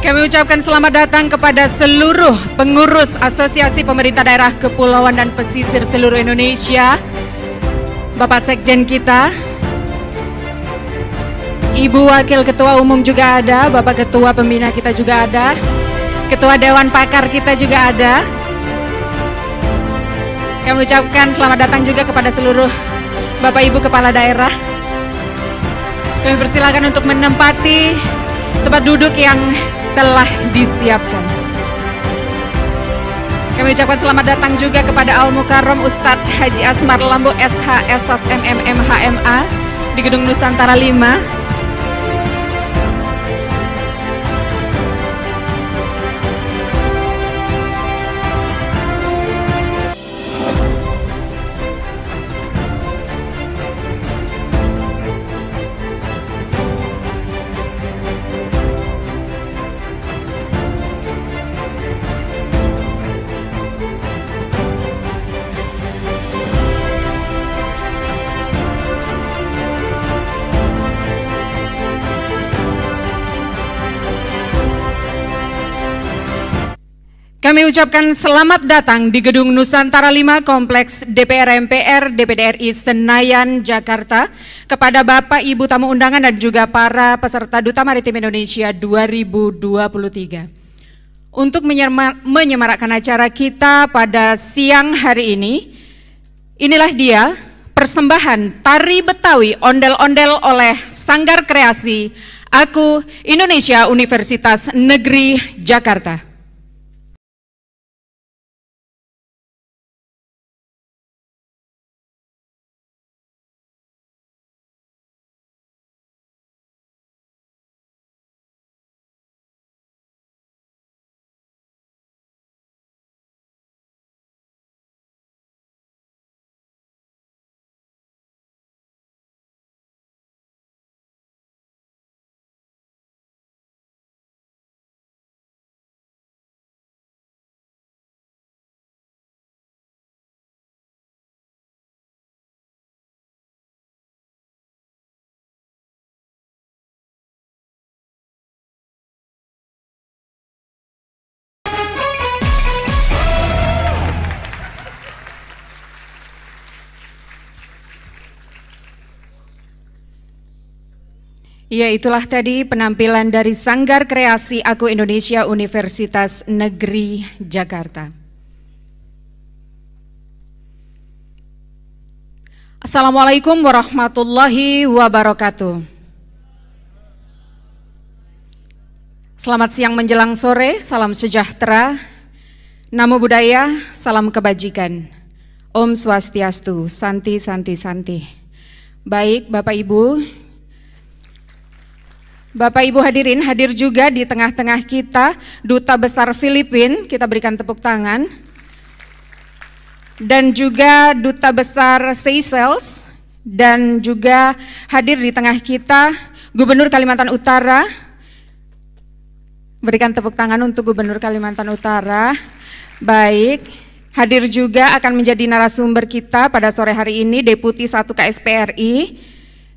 Kami ucapkan selamat datang kepada seluruh pengurus Asosiasi Pemerintah Daerah Kepulauan dan Pesisir seluruh Indonesia, Bapak Sekjen kita, Ibu Wakil Ketua Umum juga ada, Bapak Ketua Pembina kita juga ada, Ketua Dewan Pakar kita juga ada. Kami ucapkan selamat datang juga kepada seluruh Bapak Ibu Kepala Daerah. Kami persilakan untuk menempati tempat duduk yang telah disiapkan. Kami ucapkan selamat datang juga kepada Al Mukarram Ustadz Haji Asmar Lambo SH Esas MMM HMA di Gedung Nusantara 5. Kami ucapkan selamat datang di Gedung Nusantara 5 Kompleks DPR MPR DPD RI Senayan, Jakarta kepada Bapak Ibu tamu undangan dan juga para peserta Duta Maritim Indonesia 2023. Untuk menyemarakkan acara kita pada siang hari ini, inilah dia persembahan tari Betawi ondel-ondel oleh Sanggar Kreasi Aku Indonesia Universitas Negeri Jakarta. Ya, itulah tadi penampilan dari Sanggar Kreasi Aku Indonesia Universitas Negeri Jakarta. Assalamualaikum warahmatullahi wabarakatuh. Selamat siang menjelang sore, salam sejahtera, namo buddhaya, salam kebajikan. Om Swastiastu, Santi Santi Santi. Baik Bapak Ibu hadirin, hadir juga di tengah-tengah kita Duta Besar Filipina, kita berikan tepuk tangan. Dan juga Duta Besar Seychelles, dan juga hadir di tengah kita Gubernur Kalimantan Utara. Berikan tepuk tangan untuk Gubernur Kalimantan Utara. Baik, hadir juga akan menjadi narasumber kita pada sore hari ini Deputi 1 KSPRI.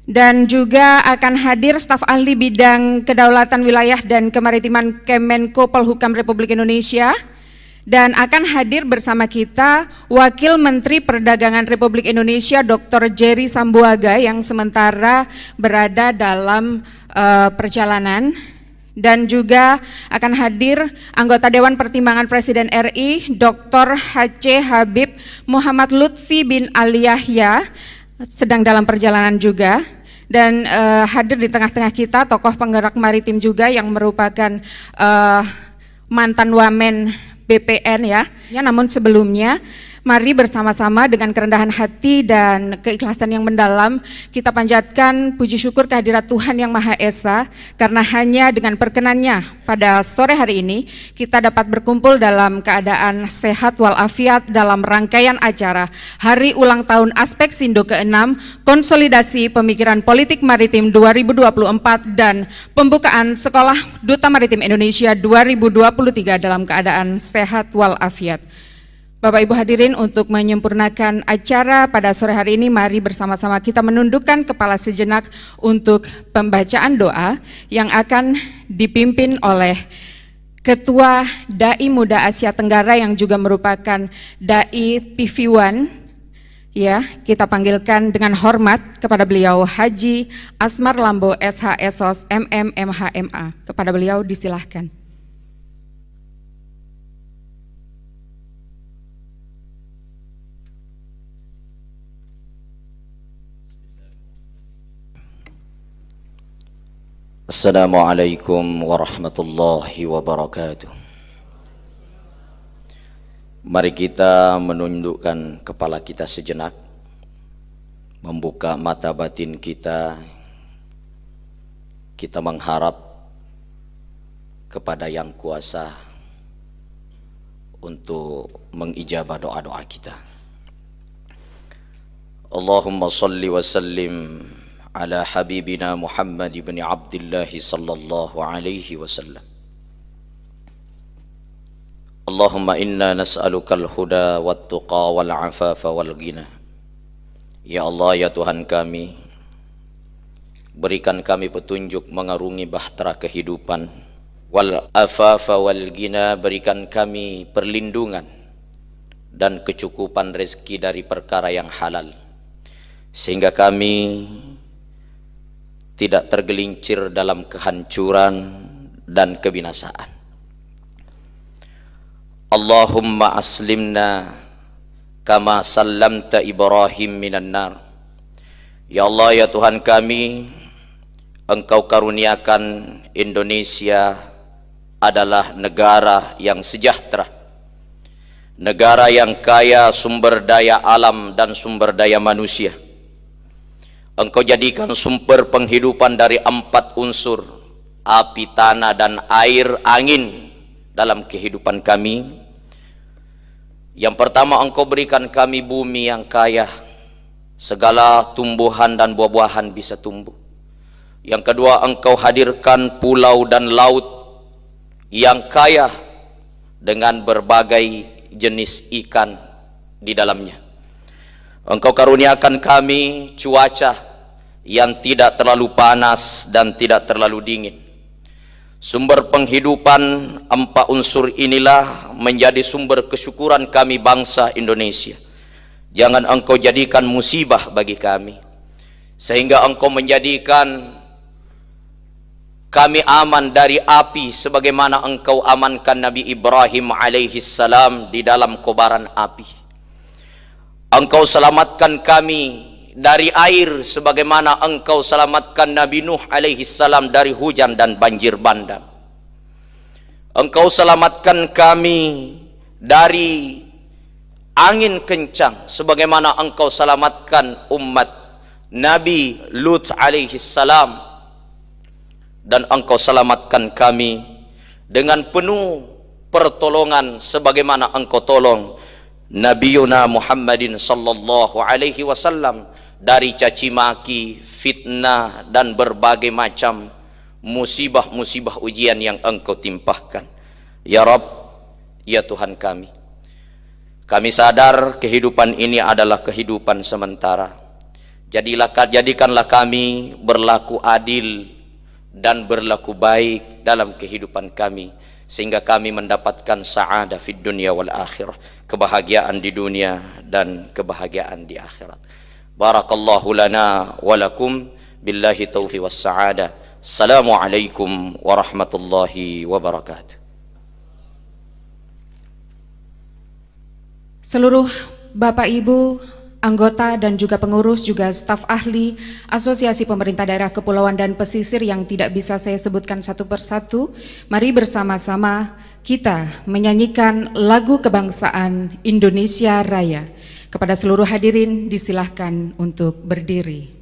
Dan juga akan hadir staf ahli bidang kedaulatan wilayah dan kemaritiman Kemenko Polhukam Republik Indonesia. Dan akan hadir bersama kita Wakil Menteri Perdagangan Republik Indonesia Dr. Jerry Sambuaga yang sementara berada dalam perjalanan. Dan juga akan hadir anggota Dewan Pertimbangan Presiden RI Dr. H.C. Habib Muhammad Lutfi bin Ali Yahya, sedang dalam perjalanan juga. Dan hadir di tengah-tengah kita tokoh penggerak maritim juga yang merupakan mantan Wamen BPN ya. Namun sebelumnya mari bersama-sama dengan kerendahan hati dan keikhlasan yang mendalam kita panjatkan puji syukur kehadirat Tuhan Yang Maha Esa, karena hanya dengan perkenannya pada sore hari ini kita dapat berkumpul dalam keadaan sehat walafiat dalam rangkaian acara Hari Ulang Tahun Aspek Sindo ke-6 Konsolidasi Pemikiran Politik Maritim 2024 dan pembukaan Sekolah Duta Maritim Indonesia 2023 dalam keadaan sehat walafiat. Bapak Ibu hadirin, untuk menyempurnakan acara pada sore hari ini, mari bersama-sama kita menundukkan kepala sejenak untuk pembacaan doa yang akan dipimpin oleh Ketua Dai Muda Asia Tenggara yang juga merupakan Dai TV One, ya, kita panggilkan dengan hormat kepada beliau Haji Asmar Lambo SH Esos MM MHMA. Kepada beliau disilahkan. Assalamualaikum warahmatullahi wabarakatuh. Mari kita menundukkan kepala kita sejenak, membuka mata batin kita. Kita mengharap kepada Yang Kuasa untuk mengijabah doa-doa kita. Allahumma salli wa sallim ala habibina Muhammad ibn Abdullah sallallahu alaihi wasallam. Allahumma inna nas'alukal huda wat tuqa wal afafa wal ghina. Ya Allah, ya Tuhan kami, berikan kami petunjuk mengarungi bahtera kehidupan, wal afafa wal ghina, berikan kami perlindungan dan kecukupan rezeki dari perkara yang halal, sehingga kami tidak tergelincir dalam kehancuran dan kebinasaan. Allahumma aslimna kama sallamta Ibrahim minan nar. Ya Allah, ya Tuhan kami, Engkau karuniakan Indonesia adalah negara yang sejahtera, negara yang kaya sumber daya alam dan sumber daya manusia. Engkau jadikan sumber penghidupan dari 4 unsur, api, tanah, dan air, angin dalam kehidupan kami. Yang pertama, Engkau berikan kami bumi yang kaya, segala tumbuhan dan buah-buahan bisa tumbuh. Yang kedua, Engkau hadirkan pulau dan laut yang kaya dengan berbagai jenis ikan di dalamnya. Engkau karuniakan kami cuaca yang tidak terlalu panas dan tidak terlalu dingin. Sumber penghidupan 4 unsur inilah menjadi sumber kesyukuran kami bangsa Indonesia. Jangan Engkau jadikan musibah bagi kami, sehingga Engkau menjadikan kami aman dari api sebagaimana Engkau amankan Nabi Ibrahim alaihi salam di dalam kobaran api. Engkau selamatkan kami dari air sebagaimana Engkau selamatkan Nabi Nuh alaihi salam dari hujan dan banjir bandang. Engkau selamatkan kami dari angin kencang sebagaimana Engkau selamatkan umat Nabi Lut alaihi salam, dan Engkau selamatkan kami dengan penuh pertolongan sebagaimana Engkau tolong Nabiuna Muhammadin sallallahu alaihi wasallam dari caci maki, fitnah, dan berbagai macam musibah-musibah ujian yang Engkau timpahkan. Ya Rabb, ya Tuhan kami sadar kehidupan ini adalah kehidupan sementara. Jadikanlah kami berlaku adil dan berlaku baik dalam kehidupan kami, sehingga kami mendapatkan sa'adah fid dunya wal akhirah, kebahagiaan di dunia dan kebahagiaan di akhirat. Barakallahu lana wa lakum, billahi taufiq was sa'adah. Assalamualaikum warahmatullahi wabarakatuh. Seluruh Bapak Ibu, anggota dan juga pengurus, juga staf ahli Asosiasi Pemerintah Daerah Kepulauan dan Pesisir yang tidak bisa saya sebutkan satu persatu, mari bersama-sama kita menyanyikan lagu kebangsaan Indonesia Raya. Kepada seluruh hadirin disilahkan untuk berdiri.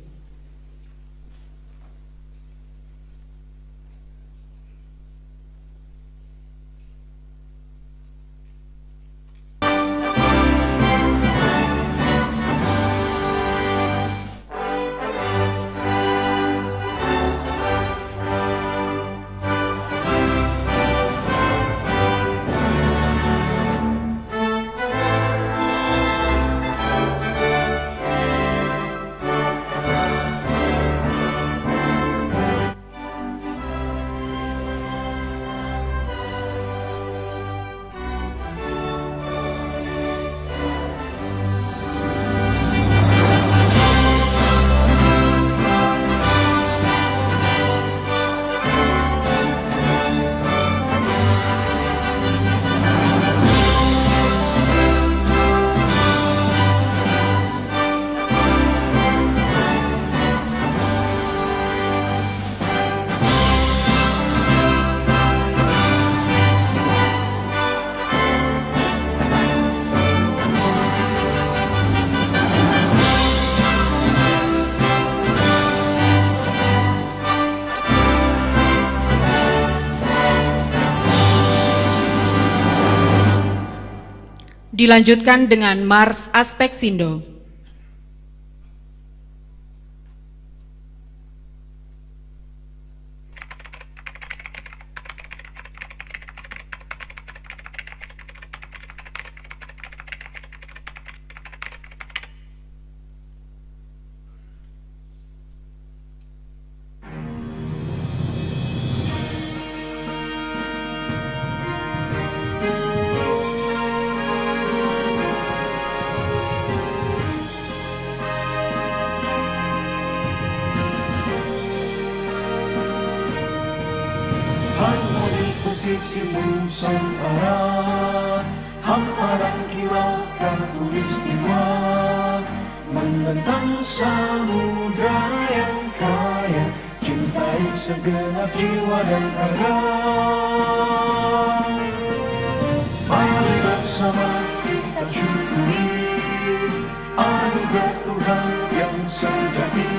Dilanjutkan dengan Mars Aspeksindo. Sisi Nusantara, hamparan kilau Katulistiwa, membentang samudra yang kaya, cintai segenap jiwa dan raga. Mari bersama kita syukuri anugerah Tuhan yang sejati,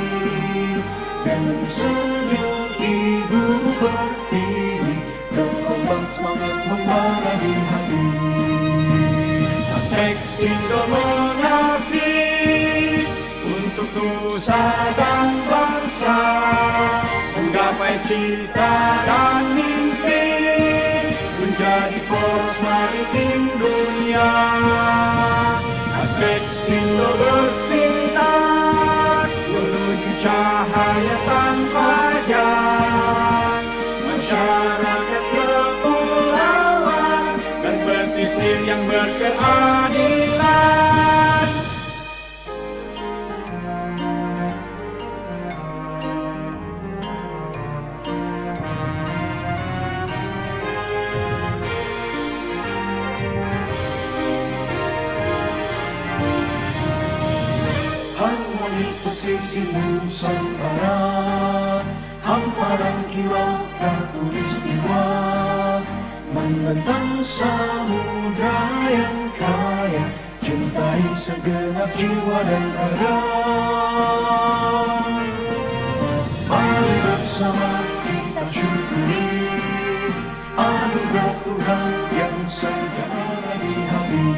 dengan senyum Ibu Pertiwi, gelombang semangat membara di hati. Aspeksindo mengabdi untuk nusa dan bangsa, menggapai cita dan mimpi, menjadi poros maritim dunia. Aspeksindo bersinar menuju cahaya sang fajar, masyarakat kepulauan dan pesisir yang berkeadilan. Harmoni pesisir Nusantara, hamparan kilau Katulistiwa, membentang samudra yang kaya, cintai segenap jiwa dan raga. Mari bersama kita syukuri anugerah Tuhan yang sejahtera di hati.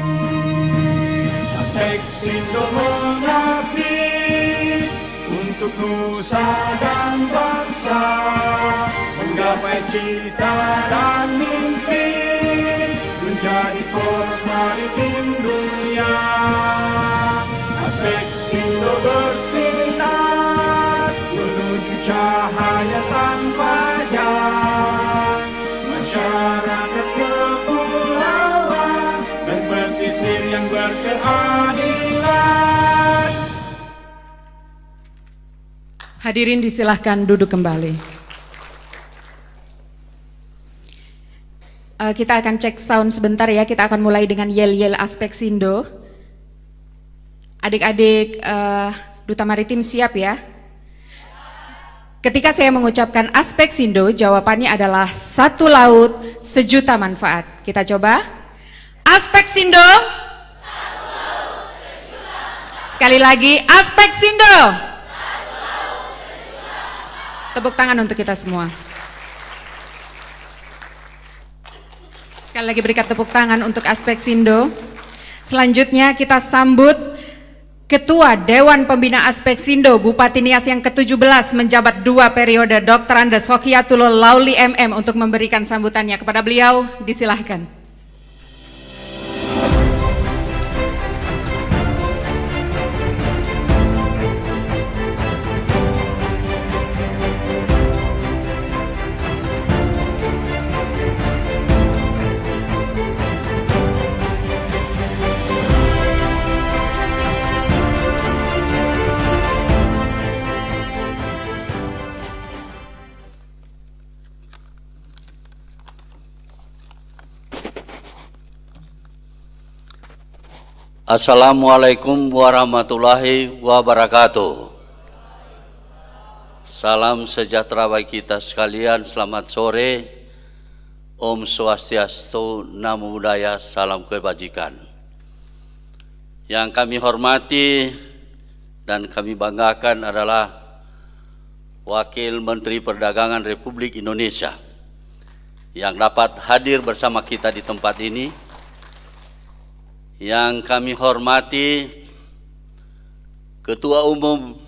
Aspeksindo mengabdi untuk nusa dan bangsa, menggapai cita dan mimpi, menjadi poros maritim dunia. Aspeksindo bersinar menuju cahaya sang fajar, masyarakat kepulauan dan pesisir yang berkeadilan. Hadirin disilahkan duduk kembali. Kita akan cek sound sebentar ya, kita akan mulai dengan yel-yel Aspeksindo. Adik-adik Duta Maritim siap ya? Ketika saya mengucapkan Aspeksindo, jawabannya adalah satu laut, sejuta manfaat. Kita coba. Aspeksindo. Satu laut, sejuta manfaat. Sekali lagi, Aspeksindo. Satu laut, sejuta manfaat. Tepuk tangan untuk kita semua. Sekali lagi berikan tepuk tangan untuk Aspeksindo. Selanjutnya kita sambut Ketua Dewan Pembina Aspeksindo Bupati Nias yang ke-17 menjabat 2 periode, Dr. Andes Hokiatullah Lauli MM, untuk memberikan sambutannya. Kepada beliau disilahkan. Assalamualaikum warahmatullahi wabarakatuh. Salam sejahtera bagi kita sekalian, selamat sore. Om Swastiastu, Namo Buddhaya, salam kebajikan. Yang kami hormati dan kami banggakan adalah Wakil Menteri Perdagangan Republik Indonesia yang dapat hadir bersama kita di tempat ini, yang kami hormati Ketua Umum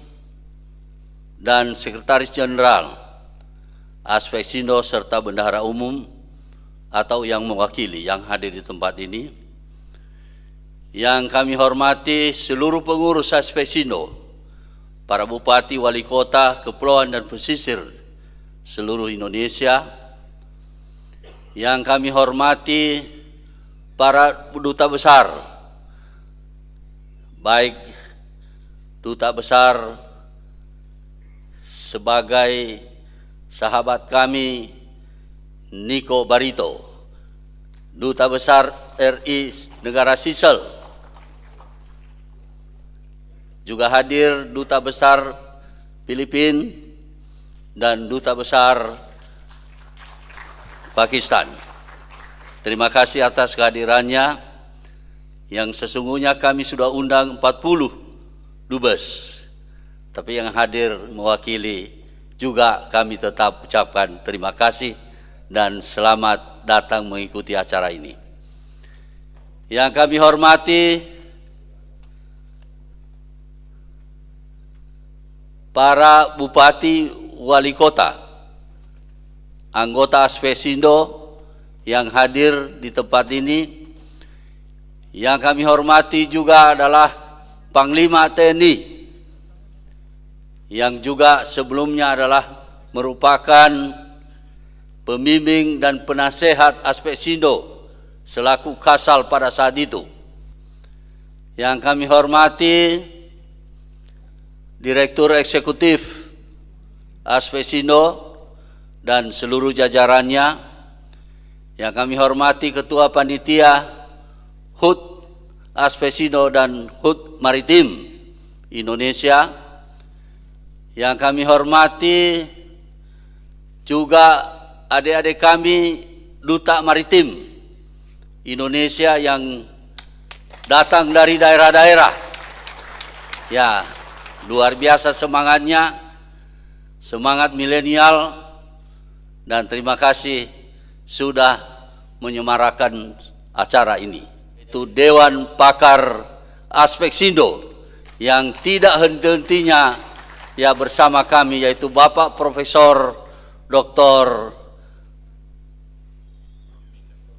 dan Sekretaris Jenderal Aspeksindo serta Bendahara Umum atau yang mewakili yang hadir di tempat ini, yang kami hormati seluruh pengurus Aspeksindo, para bupati, wali kota, kepulauan dan pesisir seluruh Indonesia, yang kami hormati para duta besar, baik duta besar sebagai sahabat kami Niko Barito, Duta Besar RI Negara Seychelles, juga hadir Duta Besar Filipina dan Duta Besar Pakistan. Terima kasih atas kehadirannya, yang sesungguhnya kami sudah undang 40 dubes, tapi yang hadir mewakili juga kami tetap ucapkan terima kasih dan selamat datang mengikuti acara ini. Yang kami hormati para bupati, wali kota, anggota Aspeksindo yang hadir di tempat ini. Yang kami hormati juga adalah Panglima TNI, yang juga sebelumnya adalah merupakan pembimbing dan penasehat Aspeksindo selaku Kasal pada saat itu. Yang kami hormati Direktur Eksekutif Aspeksindo dan seluruh jajarannya. Yang kami hormati Ketua Panitia HUT Aspeksindo dan HUT Maritim Indonesia. Yang kami hormati juga adik-adik kami Duta Maritim Indonesia yang datang dari daerah-daerah. Ya, luar biasa semangatnya, semangat milenial, dan terima kasih sudah menyemarakan acara ini. Itu Dewan Pakar Aspeksindo yang tidak henti-hentinya ya bersama kami, yaitu Bapak Profesor Dr.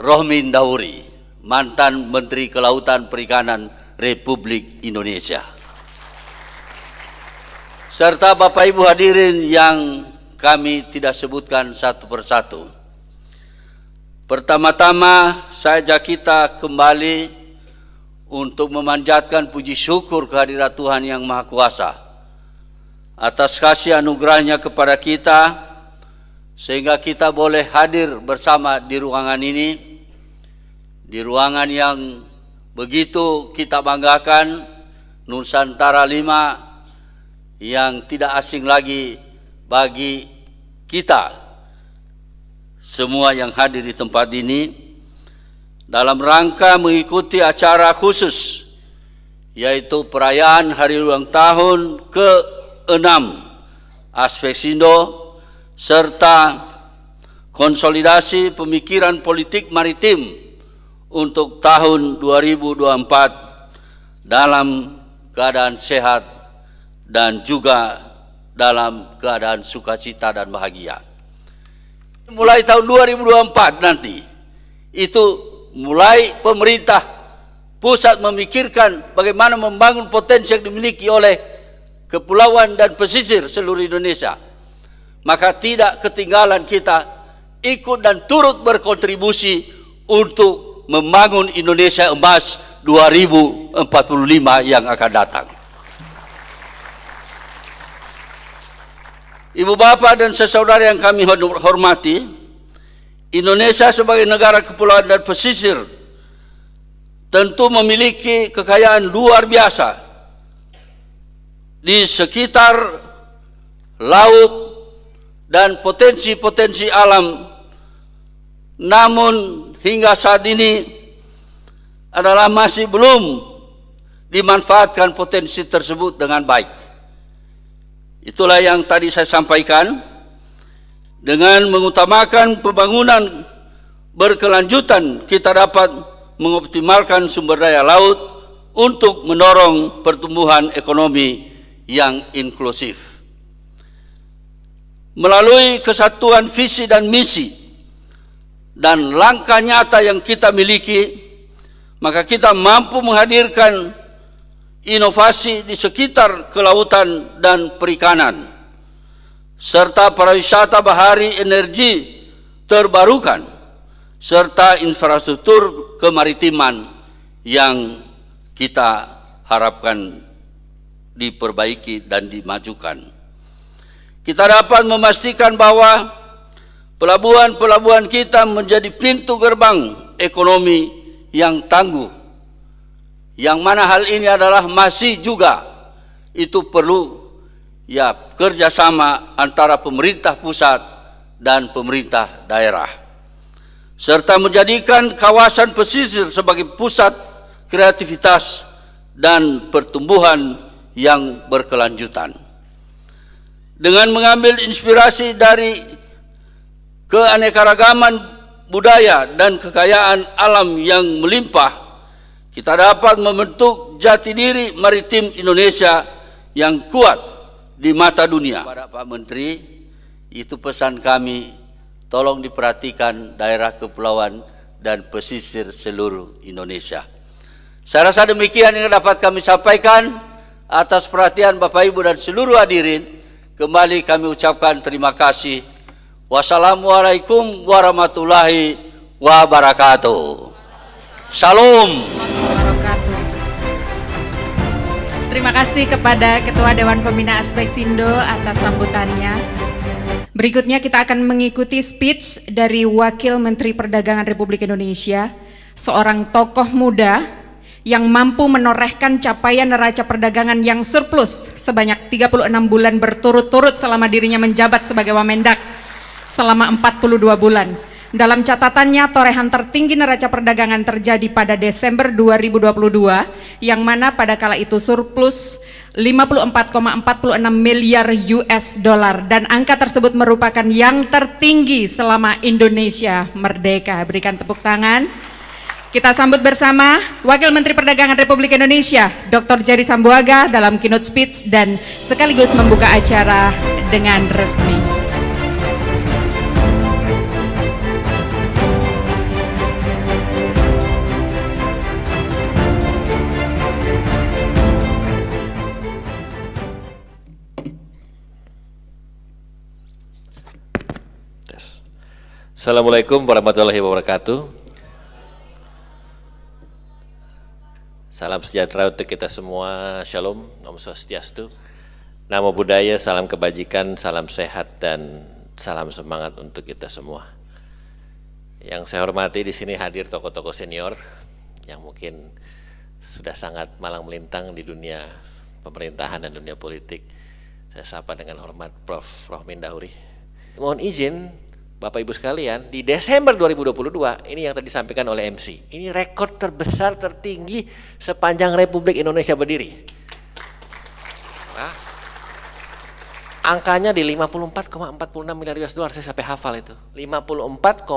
Rohmin Dauri, mantan Menteri Kelautan Perikanan Republik Indonesia. Serta Bapak Ibu hadirin yang kami tidak sebutkan satu persatu. Pertama-tama saya ajak kita kembali untuk memanjatkan puji syukur kehadirat Tuhan Yang Maha Kuasa atas kasih anugerahnya kepada kita, sehingga kita boleh hadir bersama di ruangan ini, di ruangan yang begitu kita banggakan, Nusantara 5, yang tidak asing lagi bagi kita semua yang hadir di tempat ini, dalam rangka mengikuti acara khusus, yaitu perayaan hari ulang tahun ke-6 Aspeksindo serta konsolidasi pemikiran politik maritim untuk tahun 2024 dalam keadaan sehat dan juga dalam keadaan sukacita dan bahagia. Mulai tahun 2024 nanti, itu mulai pemerintah pusat memikirkan bagaimana membangun potensi yang dimiliki oleh kepulauan dan pesisir seluruh Indonesia. Maka tidak ketinggalan kita ikut dan turut berkontribusi untuk membangun Indonesia Emas 2045 yang akan datang. Ibu bapak dan saudara yang kami hormati, Indonesia sebagai negara kepulauan dan pesisir tentu memiliki kekayaan luar biasa di sekitar laut dan potensi-potensi alam. Namun hingga saat ini adalah masih belum dimanfaatkan potensi tersebut dengan baik. Itulah yang tadi saya sampaikan, dengan mengutamakan pembangunan berkelanjutan kita dapat mengoptimalkan sumber daya laut untuk mendorong pertumbuhan ekonomi yang inklusif. Melalui kesatuan visi dan misi dan langkah nyata yang kita miliki, maka kita mampu menghadirkan inovasi di sekitar kelautan dan perikanan, serta pariwisata bahari, energi terbarukan, serta infrastruktur kemaritiman yang kita harapkan diperbaiki dan dimajukan. Kita dapat memastikan bahwa pelabuhan-pelabuhan kita menjadi pintu gerbang ekonomi yang tangguh, yang mana hal ini adalah masih juga itu perlu kerjasama antara pemerintah pusat dan pemerintah daerah, serta menjadikan kawasan pesisir sebagai pusat kreativitas dan pertumbuhan yang berkelanjutan. Dengan mengambil inspirasi dari keanekaragaman budaya dan kekayaan alam yang melimpah, kita dapat membentuk jati diri maritim Indonesia yang kuat di mata dunia. Kepada Pak Menteri, itu pesan kami, tolong diperhatikan daerah kepulauan dan pesisir seluruh Indonesia. Saya rasa demikian yang dapat kami sampaikan. Atas perhatian Bapak Ibu dan seluruh hadirin, kembali kami ucapkan terima kasih. Wassalamualaikum warahmatullahi wabarakatuh. Salam. Terima kasih kepada Ketua Dewan Pembina Aspeksindo atas sambutannya. Berikutnya kita akan mengikuti speech dari Wakil Menteri Perdagangan Republik Indonesia, seorang tokoh muda yang mampu menorehkan capaian neraca perdagangan yang surplus sebanyak 36 bulan berturut-turut selama dirinya menjabat sebagai Wamendak selama 42 bulan. Dalam catatannya, torehan tertinggi neraca perdagangan terjadi pada Desember 2022, yang mana pada kala itu surplus 54,46 miliar US dollar, dan angka tersebut merupakan yang tertinggi selama Indonesia merdeka. Berikan tepuk tangan. Kita sambut bersama Wakil Menteri Perdagangan Republik Indonesia, Dr. Jerry Sambuaga, dalam keynote speech dan sekaligus membuka acara dengan resmi. Assalamualaikum warahmatullahi wabarakatuh. Salam sejahtera untuk kita semua, Shalom, Om Swastiastu, Namo Buddhaya, salam kebajikan, salam sehat, dan salam semangat untuk kita semua. Yang saya hormati di sini hadir tokoh-tokoh senior yang mungkin sudah sangat malang melintang di dunia pemerintahan dan dunia politik. Saya sapa dengan hormat Prof. Rohmin Dauri. Mohon izin Bapak Ibu sekalian, di Desember 2022, ini yang tadi disampaikan oleh MC, ini rekor terbesar tertinggi sepanjang Republik Indonesia berdiri. Nah, angkanya di 54,46 miliar US dollar, saya sampai hafal itu. 54,46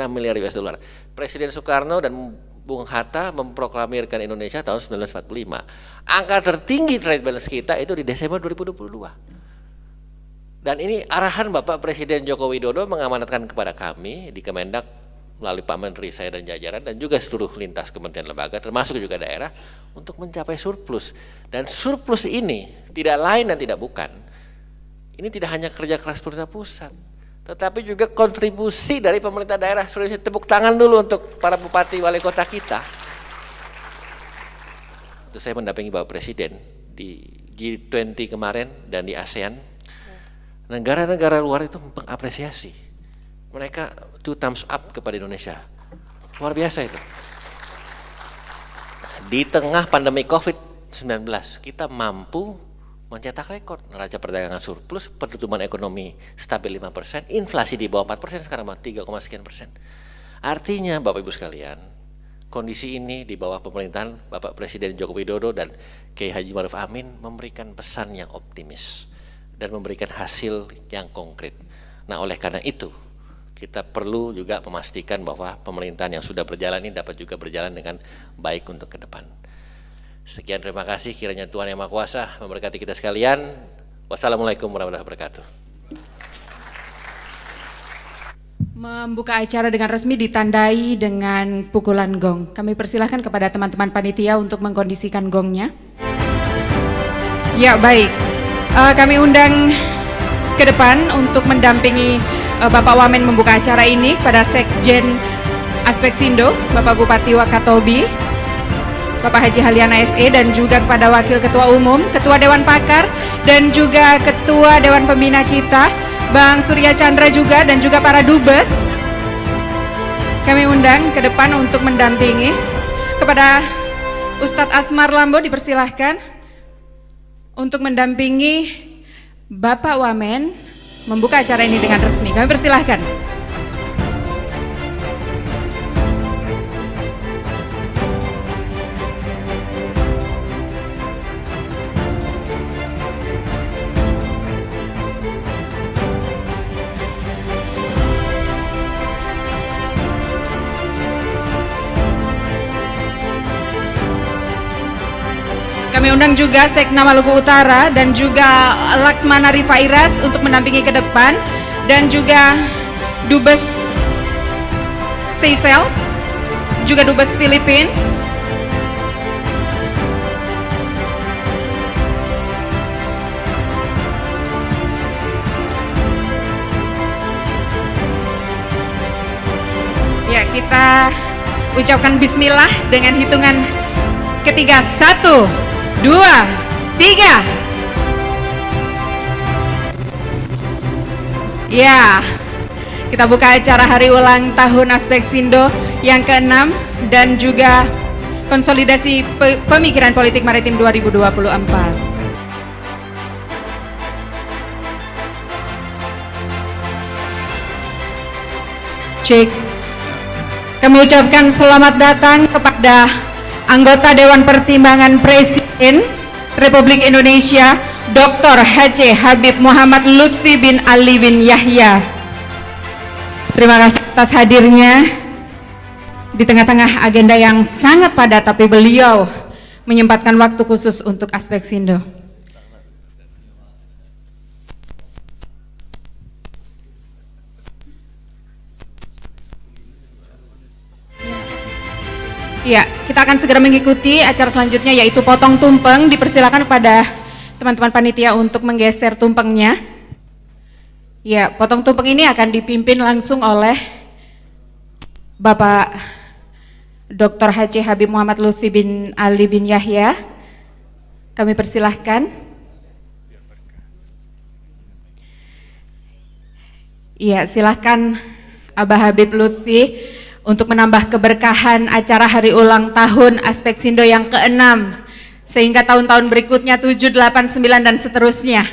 miliar US dollar. Presiden Soekarno dan Bung Hatta memproklamirkan Indonesia tahun 1945. Angka tertinggi trade balance kita itu di Desember 2022. Dan ini arahan Bapak Presiden Joko Widodo mengamanatkan kepada kami di Kemendak melalui Pak Menteri saya dan jajaran dan juga seluruh lintas kementerian lembaga termasuk juga daerah untuk mencapai surplus. Dan surplus ini tidak lain dan tidak bukan. Ini tidak hanya kerja keras pemerintah pusat, tetapi juga kontribusi dari pemerintah daerah. Sudah tepuk tangan dulu untuk para bupati wali kota kita. Itu saya mendampingi Bapak Presiden di G20 kemarin dan di ASEAN. Negara-negara luar itu mengapresiasi, mereka two thumbs up kepada Indonesia, luar biasa itu. Di tengah pandemi COVID-19 kita mampu mencetak rekor neraca perdagangan surplus, pertumbuhan ekonomi stabil 5%, inflasi di bawah 4%, sekarang 3, sekian persen. Artinya Bapak Ibu sekalian, kondisi ini di bawah pemerintahan Bapak Presiden Joko Widodo dan Kiai Haji Ma'ruf Amin memberikan pesan yang optimis dan memberikan hasil yang konkret. Nah, oleh karena itu kita perlu juga memastikan bahwa pemerintahan yang sudah berjalan ini dapat juga berjalan dengan baik untuk ke depan. Sekian, terima kasih, kiranya Tuhan Yang Maha Kuasa memberkati kita sekalian. Wassalamualaikum warahmatullahi wabarakatuh. Membuka acara dengan resmi ditandai dengan pukulan gong. Kami persilahkan kepada teman-teman panitia untuk mengkondisikan gongnya. Ya, baik. Kami undang ke depan untuk mendampingi Bapak Wamen membuka acara ini pada Sekjen Aspeksindo, Bapak Bupati Wakatobi, Bapak Haji Haliana SE, dan juga kepada Wakil Ketua Umum, Ketua Dewan Pakar, dan juga Ketua Dewan Pembina kita, Bang Surya Chandra juga, dan juga para Dubes. Kami undang ke depan untuk mendampingi. Kepada Ustadz Asmar Lambo dipersilahkan untuk mendampingi Bapak Wamen membuka acara ini dengan resmi. Kami persilahkan. Kami undang juga Sekna Maluku Utara dan juga Laksmana Rifairas untuk mendampingi ke depan, dan juga Dubes Seychelles, juga Dubes Filipina. Ya, kita ucapkan bismillah dengan hitungan ketiga. 1, 2, 3. Ya, kita buka acara hari ulang tahun Aspeksindo yang ke-6 dan juga konsolidasi pemikiran politik maritim 2024. Cek. Kami ucapkan selamat datang kepada anggota Dewan Pertimbangan Presiden Republik Indonesia, Dr. H.C. Habib Muhammad Lutfi bin Ali bin Yahya. Terima kasih atas hadirnya di tengah-tengah agenda yang sangat padat, tapi beliau menyempatkan waktu khusus untuk Aspeksindo. Ya, kita akan segera mengikuti acara selanjutnya, yaitu potong tumpeng. Dipersilakan kepada teman-teman panitia untuk menggeser tumpengnya. Ya, potong tumpeng ini akan dipimpin langsung oleh Bapak Dr. H.C. Habib Muhammad Lutfi bin Ali bin Yahya. Kami persilahkan. Ya, silahkan Abah Habib Lutfi untuk menambah keberkahan acara hari ulang tahun Aspeksindo yang ke-6 sehingga tahun-tahun berikutnya 7, 8, 9 dan seterusnya.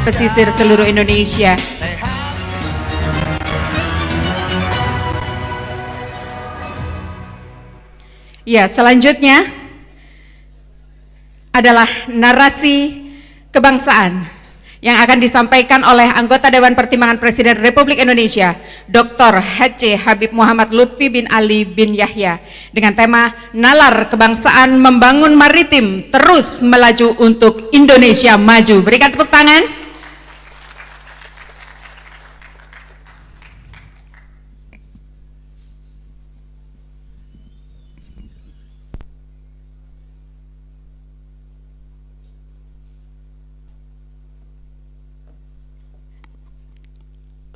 pesisir seluruh Indonesia. Ya, selanjutnya adalah narasi kebangsaan yang akan disampaikan oleh anggota Dewan Pertimbangan Presiden Republik Indonesia, Dr. H.C. Habib Muhammad Lutfi bin Ali bin Yahya, dengan tema Nalar Kebangsaan Membangun Maritim Terus Melaju untuk Indonesia Maju. Berikan tepuk tangan.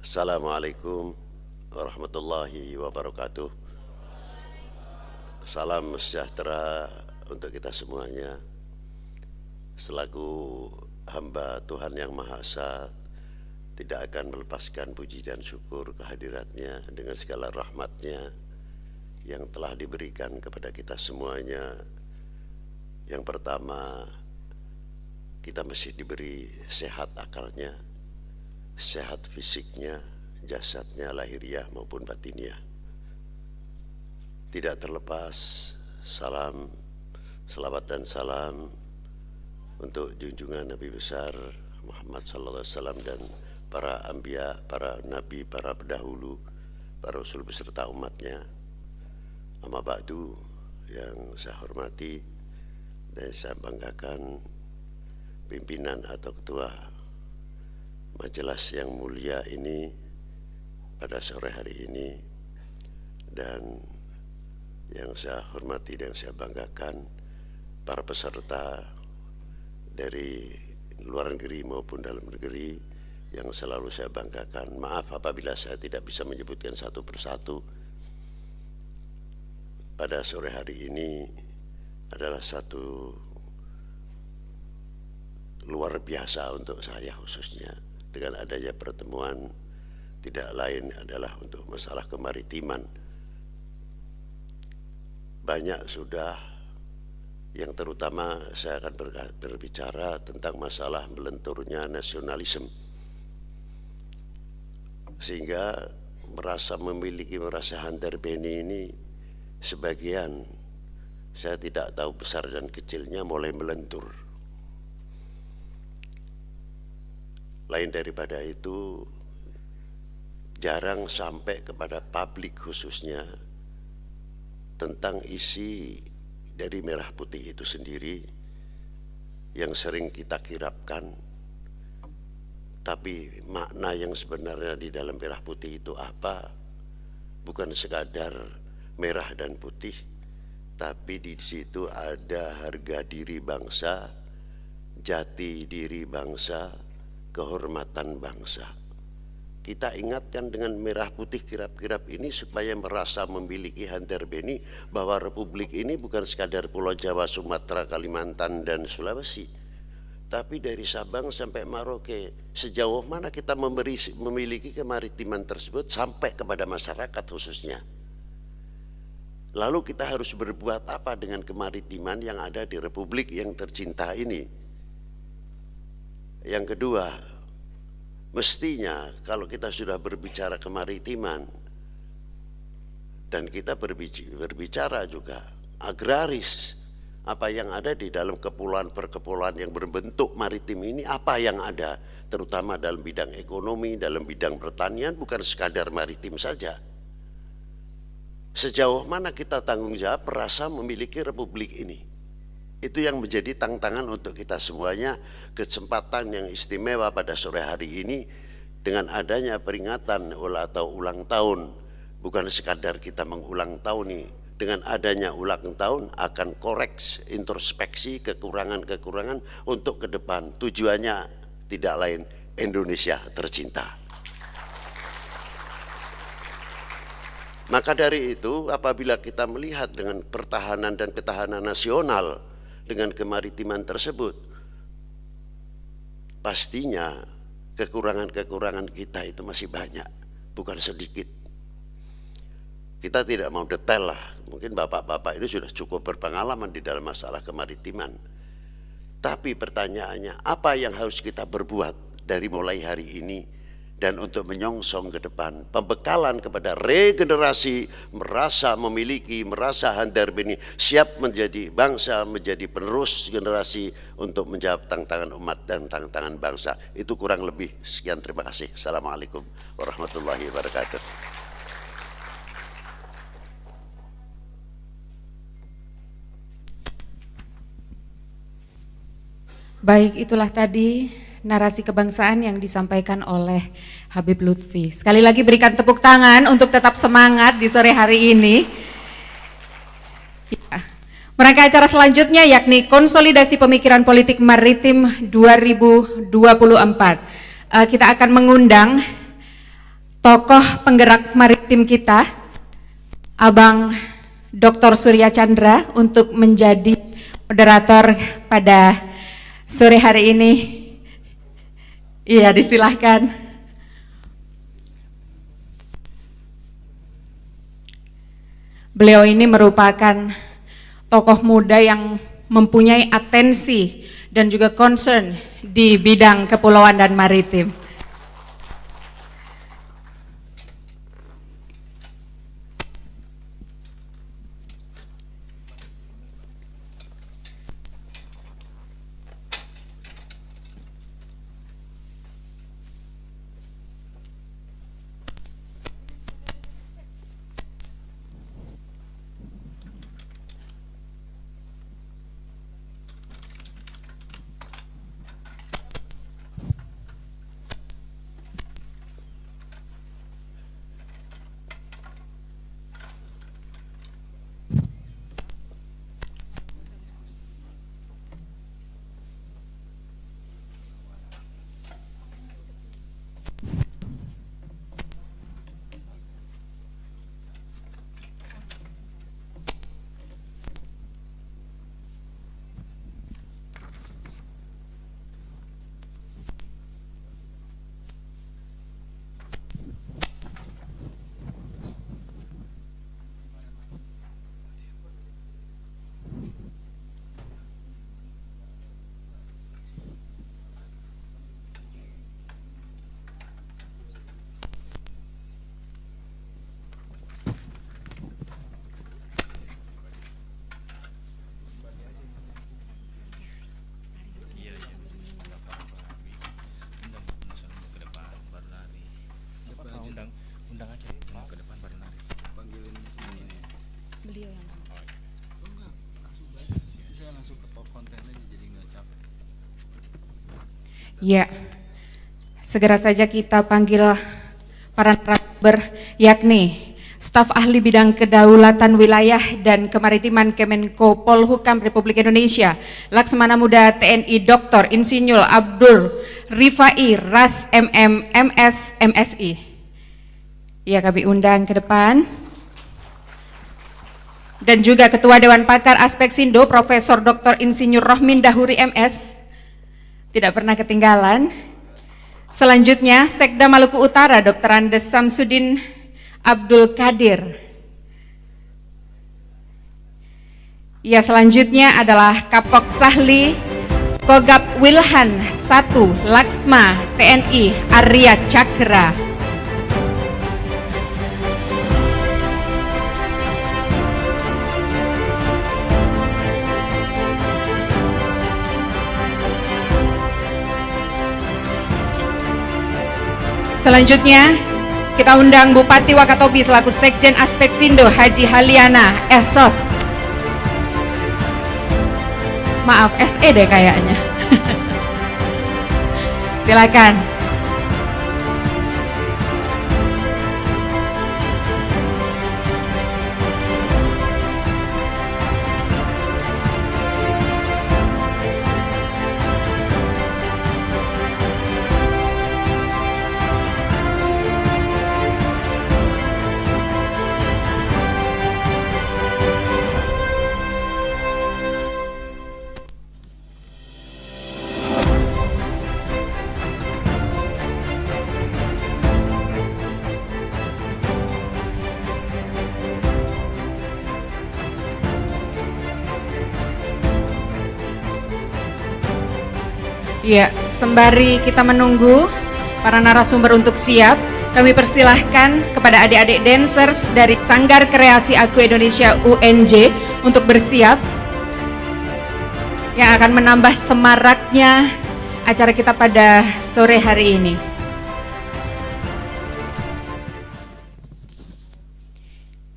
Assalamualaikum warahmatullahi wabarakatuh. Salam sejahtera untuk kita semuanya. Selaku hamba Tuhan Yang Maha Esa, tidak akan melepaskan puji dan syukur kehadiratnya dengan segala rahmatnya yang telah diberikan kepada kita semuanya. Yang pertama, kita mesti diberi sehat akalnya, sehat fisiknya, jasadnya, lahiriah maupun batiniah. Tidak terlepas salam, selawat dan salam untuk junjungan Nabi besar Muhammad SAW dan para anbiya, para nabi, para pendahulu, para rasul beserta umatnya. Amma ba'du, yang saya hormati dan saya banggakan pimpinan atau ketua majelis yang mulia ini pada sore hari ini, dan yang saya hormati dan saya banggakan para peserta dari luar negeri maupun dalam negeri yang selalu saya banggakan. Maaf apabila saya tidak bisa menyebutkan satu persatu. Pada sore hari ini adalah satu luar biasa untuk saya khususnya, dengan adanya pertemuan tidak lain adalah untuk masalah kemaritiman. Banyak sudah, yang terutama saya akan berbicara tentang masalah melenturnya nasionalisme, sehingga merasa hanterbeni ini sebagian, saya tidak tahu besar dan kecilnya, mulai melentur. Lain daripada itu, jarang sampai kepada publik khususnya tentang isi dari merah putih itu sendiri yang sering kita kirapkan. Tapi makna yang sebenarnya di dalam merah putih itu apa? Bukan sekadar merah dan putih, tapi di situ ada harga diri bangsa, jati diri bangsa, kehormatan bangsa. Kita ingatkan dengan merah putih kirap-kirap ini supaya merasa memiliki hanterbeni bahwa republik ini bukan sekadar Pulau Jawa, Sumatera, Kalimantan, dan Sulawesi, tapi dari Sabang sampai Merauke. Sejauh mana kita memiliki kemaritiman tersebut sampai kepada masyarakat khususnya. Lalu kita harus berbuat apa dengan kemaritiman yang ada di republik yang tercinta ini? Yang kedua, mestinya kalau kita sudah berbicara kemaritiman dan kita berbicara juga agraris, apa yang ada di dalam kepulauan perkepulauan yang berbentuk maritim ini, apa yang ada terutama dalam bidang ekonomi, dalam bidang pertanian, bukan sekadar maritim saja. Sejauh mana kita tanggung jawab merasa memiliki republik ini? Itu yang menjadi tantangan untuk kita semuanya. Kesempatan yang istimewa pada sore hari ini dengan adanya peringatan atau ulang tahun, bukan sekadar kita mengulang tahun nih. Dengan adanya ulang tahun akan koreks, introspeksi kekurangan-kekurangan untuk ke depan. Tujuannya tidak lain, Indonesia tercinta. Maka dari itu, apabila kita melihat dengan pertahanan dan ketahanan nasional dengan kemaritiman tersebut, pastinya kekurangan-kekurangan kita itu masih banyak, bukan sedikit. Kita tidak mau detail lah, mungkin bapak-bapak ini sudah cukup berpengalaman di dalam masalah kemaritiman. Tapi pertanyaannya, apa yang harus kita berbuat dari mulai hari ini dan untuk menyongsong ke depan, pembekalan kepada regenerasi, merasa memiliki, merasa handal ini siap menjadi bangsa, menjadi penerus generasi untuk menjawab tantangan umat dan tantangan bangsa. Itu kurang lebih. Sekian, terima kasih. Assalamualaikum warahmatullahi wabarakatuh. Baik, itulah tadi narasi kebangsaan yang disampaikan oleh Habib Lutfi. Sekali lagi berikan tepuk tangan untuk tetap semangat di sore hari ini. Ya. Merangkai acara selanjutnya yakni Konsolidasi Pemikiran Politik Maritim 2024. Kita akan mengundang tokoh penggerak maritim kita, Abang Dr. Surya Chandra, untuk menjadi moderator pada sore hari ini. Iya, disilahkan. Beliau ini merupakan tokoh muda yang mempunyai atensi dan juga concern di bidang kepulauan dan maritim. Ya, segera saja kita panggil para narasumber, yakni staf ahli bidang kedaulatan wilayah dan kemaritiman Kemenko Polhukam Republik Indonesia, Laksamana Muda TNI Dr. Insinyur Abdul Rifai Ras MM MS MSI. Ya, kami undang ke depan. Dan juga Ketua Dewan Pakar Aspek Sindo Profesor Dr. Insinyur Rohmin Dahuri MS. Tidak pernah ketinggalan. Selanjutnya Sekda Maluku Utara Dr. Andes Samsudin Abdul Qadir. Ya, selanjutnya adalah Kapok Sahli Kogab Wilhan 1 Laksma TNI Arya Cakra. Selanjutnya kita undang Bupati Wakatobi selaku Sekjen Aspek Sindo Haji Haliana Esos. Maaf, SE deh kayaknya. Silakan. Ya, sembari kita menunggu para narasumber untuk siap, kami persilahkan kepada adik-adik dancers dari Sanggar Kreasi Aku Indonesia UNJ untuk bersiap, yang akan menambah semaraknya acara kita pada sore hari ini.